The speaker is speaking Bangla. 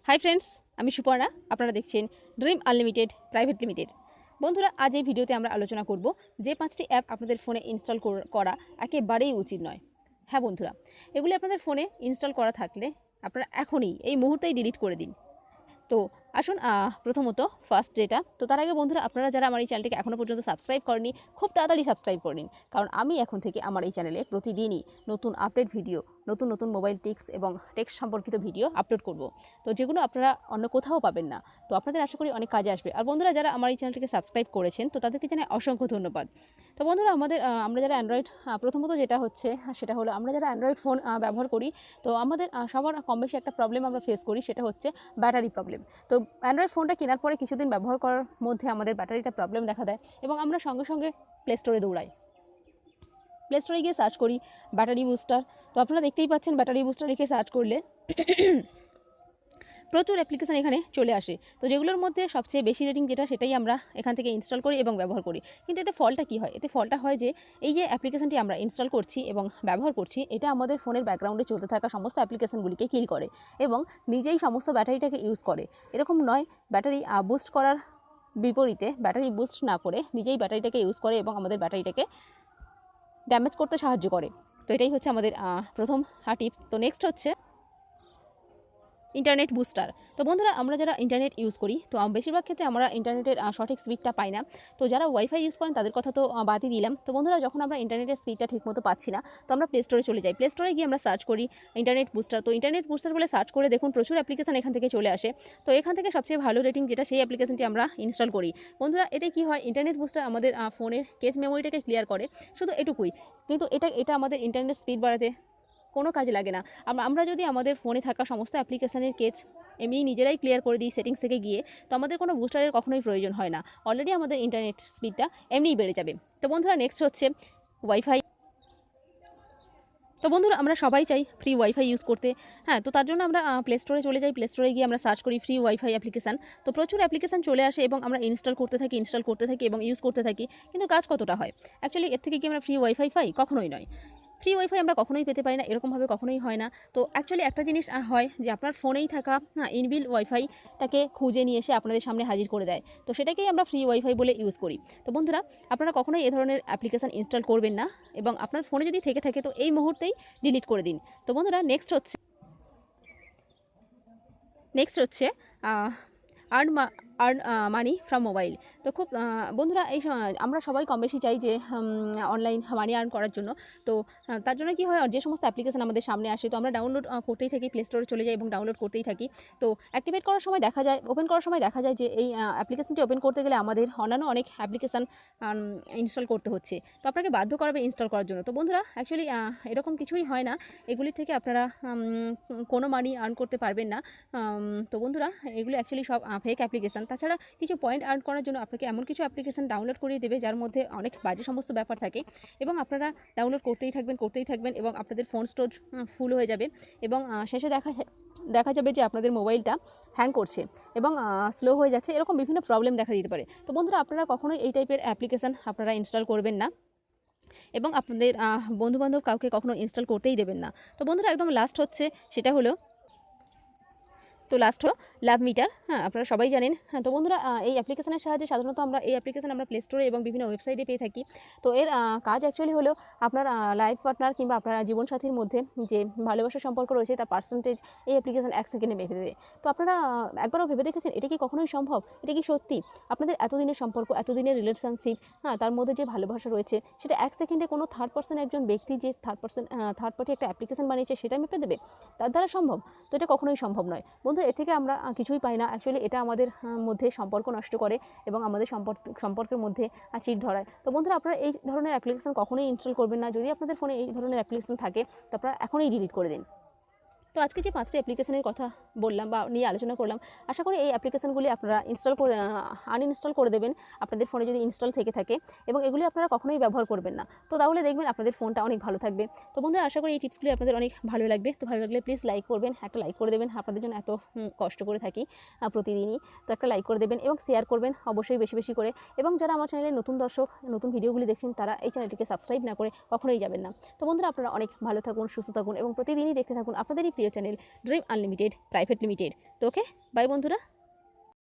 হাই ফ্রেন্ডস, আমি সুপর্ণা। আপনারা দেখছেন ড্রিম আনলিমিটেড প্রাইভেট লিমিটেড। বন্ধুরা, আজ এই ভিডিওতে আমরা আলোচনা করব যে 5টি অ্যাপ আপনাদের ফোনে ইনস্টল করা একেবারেই উচিত নয়। হ্যাঁ বন্ধুরা, এগুলি আপনাদের ফোনে ইনস্টল করা থাকলে আপনারা এখনই এই মুহূর্তেই ডিলিট করে দিন। তো আসুন প্রথমত ফার্স্ট যেটা, তো তার আগে বন্ধুরা, আপনারা যারা আমার এই চ্যানেলটিকে এখনও পর্যন্ত সাবস্ক্রাইব করেনি, খুব তাড়াতাড়ি সাবস্ক্রাইব করে নিন। কারণ আমি এখন থেকে আমার এই চ্যানেলে প্রতিদিনই নতুন আপডেট ভিডিও, নতুন নতুন মোবাইল টিপস এবং টেক্সট সম্পর্কিত ভিডিও আপলোড করব। তো যেগুলো আপনারা অন্য কোথাও পাবেন না। তো আপনাদের আশা করি অনেক কাজে আসবে। আর বন্ধুরা, যারা আমার এই চ্যানেলটিকে সাবস্ক্রাইব করেছেন, তো তাদেরকে জানাই অসংখ্য ধন্যবাদ। তো বন্ধুরা, আমরা যারা অ্যান্ড্রয়েড, প্রথমত যেটা হচ্ছে সেটা হলো, আমরা যারা অ্যান্ড্রয়েড ফোন ব্যবহার করি, তো আমাদের সবার কম বেশি একটা প্রবলেম আমরা ফেস করি, সেটা হচ্ছে ব্যাটারি প্রবলেম। তো অ্যান্ড্রয়েড ফোনটা কেনার পরে কিছুদিন ব্যবহার করার মধ্যে আমাদের ব্যাটারিটা প্রবলেম দেখা দেয় এবং আমরা সঙ্গে সঙ্গে প্লে স্টোরে দৌড়াই। প্লে স্টোরে গিয়ে সার্চ করি ব্যাটারি বুস্টার। তো আপনারা দেখতেই পাচ্ছেন, ব্যাটারি বুস্টার লিখে সার্চ করলে প্রচুর অ্যাপ্লিকেশান এখানে চলে আসে। তো যেগুলোর মধ্যে সবচেয়ে বেশি রেটিং যেটা, সেটাই আমরা এখান থেকে ইনস্টল করি এবং ব্যবহার করি। কিন্তু এতে ফলটা কী হয়? এতে ফলটা হয় যে এই যে অ্যাপ্লিকেশানটি আমরা ইনস্টল করছি এবং ব্যবহার করছি, এটা আমাদের ফোনের ব্যাকগ্রাউন্ডে চলতে থাকা সমস্ত অ্যাপ্লিকেশানগুলিকে কিল করে এবং নিজেই সমস্ত ব্যাটারিটাকে ইউজ করে। এরকম নয়, ব্যাটারি বুস্ট করার বিপরীতে ব্যাটারি বুস্ট না করে নিজেই ব্যাটারিটাকে ইউজ করে এবং আমাদের ব্যাটারিটাকে ড্যামেজ করতে সাহায্য করে। তো এটাই হচ্ছে আমাদের প্রথম টিপস। তো নেক্সট হচ্ছে ইন্টারনেট বুস্টার। তো বন্ধুরা, আমরা যারা ইন্টারনেট ইউজ করি, তো বেশিরভাগ ক্ষেত্রে আমরা ইন্টারনেটের সঠিক স্পিডটা পাই না। তো যারা ওয়াইফাই ইউজ করেন তাদের কথা তো বাদই দিলাম। তো বন্ধুরা, যখন আমরা ইন্টারনেটের স্পিডটা ঠিকমতো পাচ্ছি না, তো আমরা প্লে স্টোরে চলে যাই। প্লে স্টোরে গিয়ে আমরা সার্চ করি ইন্টারনেট বুস্টার। তো ইন্টারনেট বুস্টার বলে সার্চ করে দেখুন প্রচুর অ্যাপ্লিকেশন এখান থেকে চলে আসে। তো এখান থেকে সবচেয়ে ভালো রেটিং যেটা, সেই অ্যাপ্লিকেশনটি আমরা ইনস্টল করি। বন্ধুরা, এতে কি হয়, ইন্টারনেট বুস্টার আমাদের ফোনের কেস মেমোরিটাকে ক্লিয়ার করে, শুধু এটুকুই। কিন্তু এটা আমাদের ইন্টারনেট স্পিড বাড়াতে কোনো কাজে লাগে না। আমরা যদি আমাদের ফোনে থাকা সমস্ত অ্যাপ্লিকেশানের কেস এমনি নিজেরাই ক্লিয়ার করে দিই সেটিংস থেকে গিয়ে, তো আমাদের কোনো বুস্টারের কখনোই প্রয়োজন হয় না। অলরেডি আমাদের ইন্টারনেট স্পিডটা এমনিই বেড়ে যাবে। তো বন্ধুরা, নেক্সট হচ্ছে ওয়াইফাই। তো বন্ধুরা, আমরা সবাই চাই ফ্রি ওয়াইফাই ইউজ করতে। হ্যাঁ, তো তার জন্য আমরা প্লে স্টোরে চলে যাই। প্লে স্টোরে গিয়ে আমরা সার্চ করি ফ্রি ওয়াইফাই অ্যাপ্লিকেশান। তো প্রচুর অ্যাপ্লিকেশান চলে আসে এবং আমরা ইনস্টল করতে থাকি এবং ইউজ করতে থাকি। কিন্তু কাজ কতটা হয়? অ্যাকচুয়ালি এর থেকে কি আমরা ফ্রি ওয়াইফাই পাই? কখনোই নয়। ফ্রি ওয়াইফাই আমরা কখনোই পেতে পারি না, এরকমভাবে কখনোই হয় না। তো অ্যাকচুয়ালি একটা জিনিস হয় যে আপনার ফোনেই থাকা ইনবিল্ট ওয়াইফাইটাকে খুঁজে নিয়ে এসে আপনাদের সামনে হাজির করে দেয়। তো সেটাকেই আমরা ফ্রি ওয়াইফাই বলে ইউজ করি। তো বন্ধুরা, আপনারা কখনোই এ ধরনের অ্যাপ্লিকেশান ইনস্টল করবেন না এবং আপনার ফোনে যদি থেকে থাকে তো এই মুহূর্তেই ডিলিট করে দিন। তো বন্ধুরা, নেক্সট হচ্ছে earn earn money from mobile. তো খুব বন্ধুরা, আমরা সবাই কম বেশি চাই যে অনলাইন মানি আর্ন করার জন্য। তো তার জন্য কি হয়, যে সমস্ত অ্যাপ্লিকেশন আমাদের সামনে আসে, তো আমরা ডাউনলোড করতেই থাকি, প্লে স্টোরে চলে যাই এবং ডাউনলোড করতেই থাকি। তো অ্যাক্টিভেট করার সময় দেখা যায়, ওপেন করার সময় দেখা যায় যে এই অ্যাপ্লিকেশনটি ওপেন করতে গেলে আমাদের অন্যান্য অনেক অ্যাপ্লিকেশান ইনস্টল করতে হচ্ছে। তো আপনাকে বাধ্য করাবে ইনস্টল করার জন্য। তো বন্ধুরা, অ্যাকচুয়ালি এরকম কিছুই হয় না। এগুলি থেকে আপনারা কোনো মানি আর্ন করতে পারবেন না। তো বন্ধুরা, এগুলো অ্যাকচুয়ালি সব ফেক অ্যাপ্লিকেশান। তাছাড়া কিছু পয়েন্ট আর্ন করার জন্য আপনাকে এমন কিছু অ্যাপ্লিকেশান ডাউনলোড করিয়ে দেবে যার মধ্যে অনেক বাজে সমস্ত ব্যাপার থাকে এবং আপনারা ডাউনলোড করতেই থাকবেন এবং আপনাদের ফোন স্টোরেজ ফুল হয়ে যাবে এবং শেষে দেখা যাবে যে আপনাদের মোবাইলটা হ্যাং করছে এবং স্লো হয়ে যাচ্ছে, এরকম বিভিন্ন প্রবলেম দেখা দিতে পারে। তো বন্ধুরা, আপনারা কখনোই এই টাইপের অ্যাপ্লিকেশান আপনারা ইনস্টল করবেন না এবং আপনাদের বন্ধুবান্ধব কাউকে কখনো ইনস্টল করতেই দেবেন না। তো বন্ধুরা, একদম লাস্ট হচ্ছে সেটা হলো লাভ মিটার। হ্যাঁ, আপনারা সবাই জানেন। হ্যাঁ, তো বন্ধুরা, এই অ্যাপ্লিকেশনের সাহায্যে সাধারণত আমরা এই অ্যাপ্লিকেশন আমরা প্লে স্টোরে এবং বিভিন্ন ওয়েবসাইটে পেয়ে থাকি। তো এর কাজ অ্যাকচুয়ালি হলো আপনার লাইফ পার্টনার কিংবা আপনার জীবনসাথীর মধ্যে যে ভালোবাসার সম্পর্ক রয়েছে তার পার্সেন্টেজ এই অ্যাপ্লিকেশন 1 সেকেন্ডে মেপে দেবে। তো আপনারা একবারও ভেবে দেখেছেন এটা কি কখনোই সম্ভব? এটা কি সত্যি? আপনাদের এতদিনের সম্পর্ক, এতদিনের রিলেশনশিপ, হ্যাঁ, তার মধ্যে যে ভালোবাসা রয়েছে, সেটা 1 সেকেন্ডে কোনো থার্ড পার্সন, একজন ব্যক্তি যে থার্ড পার্টি একটা অ্যাপ্লিকেশন বানিয়েছে, সেটা মেপে দেবে? তার দ্বারা সম্ভব? তো এটা কখনোই সম্ভব নয়। বন্ধু, এ থেকে আমরা কিছুই পাই না। অ্যাকচুয়ালি এটা আমাদের মধ্যে সম্পর্ক নষ্ট করে এবং আমাদের সম্পর্কের মধ্যে চিড় ধরায়। তো বন্ধুরা, আপনারা এই ধরনের অ্যাপ্লিকেশন কখনোই ইনস্টল করবেন না। যদি আপনাদের ফোনে এই ধরনের অ্যাপ্লিকেশন থাকে, তো আপনারা এখনই ডিলিট করে দিন। তো আজকে যে 5টি অ্যাপ্লিকেশনের কথা বললাম বা নিয়ে আলোচনা করলাম, আশা করি এই অ্যাপ্লিকেশনগুলি আপনারা আনইনস্টল করে দেবেন আপনাদের ফোনে যদি ইনস্টল থেকে থাকে এবং এগুলি আপনারা কখনোই ব্যবহার করবেন না। তো তাহলে দেখবেন আপনাদের ফোনটা অনেক ভালো থাকবে। তো বন্ধুরা, আশা করি এই টিপসগুলি আপনাদের অনেক ভালো লাগবে। তো ভালো লাগলে প্লিজ লাইক করবেন, একটা লাইক করে দেবেন। আপনাদের জন্য এত কষ্ট করে থাকি প্রতিদিনই, তো একটা লাইক করে দেবেন এবং শেয়ার করবেন অবশ্যই বেশি বেশি করে। এবং যারা আমার চ্যানেলের নতুন দর্শক, নতুন ভিডিওগুলি দেখছেন, তারা এই চ্যানেলটিকে সাবস্ক্রাইব না করে কখনোই যাবেন না। তো বন্ধুরা, আপনারা অনেক ভালো থাকুন, সুস্থ থাকুন এবং প্রতিদিনই দেখতে থাকুন আপনাদেরই প্রিয় channel dream unlimited private limited. তো ওকে, বাই বন্ধুরা।